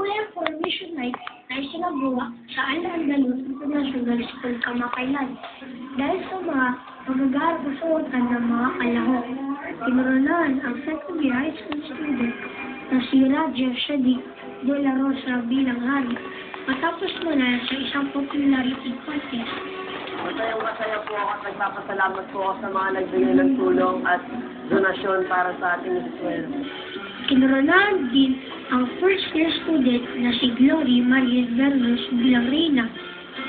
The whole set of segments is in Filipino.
Royal Formation Night na isinagawa sa Al-Andalus International School kamakailan. Dahil sa mga magagawa-kasuotan ng mga kalahok, kinoronahan ang second year high school student na si Raja Shadiq de la Rosa bilang hari, matapos muna sa isang popularity contest. Masayang-masaya po ako at nagpapasalamat po ako sa mga nagbigay ng tulong at donasyon para sa ating eskwela. Kinoronahan din ang first year student na si Glory Marie Berlos bilang reyna.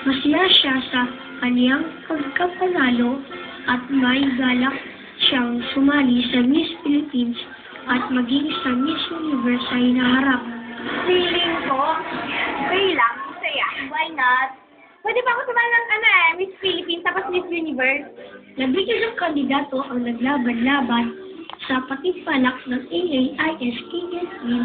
Masaya siya sa kaniyang pagkapanalo at may galak siyang sumali sa Miss Philippines at maging sa Miss Universe sa hinaharap. Feeling ko, okay lang, masaya. Why not? Pwede pa ako sumali ng Miss Philippines tapos Miss Universe. Nabigyan ng kandidato ang naglaban-laban sa patimpalak ng AAIS King's Win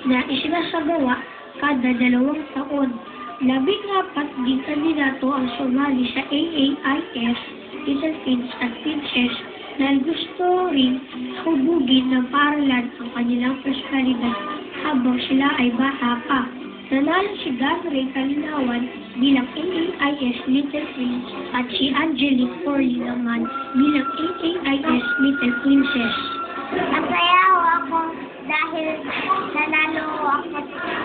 na isinasagawa kada 2 taon. 14 din kandidato ang sumali sa AAIS Little Prince at Princess dahil gusto rin hubugin ng paaralan ang kanilang personalidad habang sila ay bata pa. Nanalo si Ganray Kalinawan bilang AAIS Little Prince at si Angelique Forley naman bilang AAIS Little Princess. Masaya ako dahil nanalo ako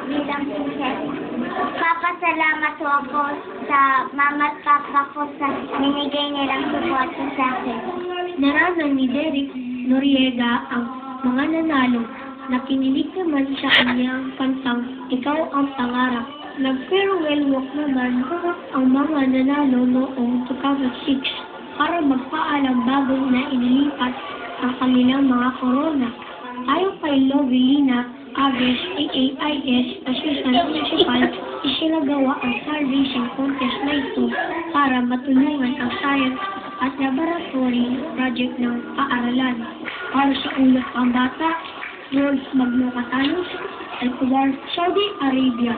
bilang princess. Papasalamat ako sa mama at papa ko sa binigay nilang suporta sa akin. Narazan ni Derek Noriega ang mga nanalo na kinilig naman sa kanyang kantang Ikaw ang Pangarap. Nag-farewell walk naman ang mga nanalo noong 2006 para magpaalam bago na inilipat ang kanilang mga korona. Ayon kay Lovelina Aves, AAIS Assistant Principal, isinagawa ang car racing contest na ito para matulungan ang science at laboratory project ng paaralan. Para sa Ulat Pambata, World Magno Catalos, Ecuador, Saudi Arabia.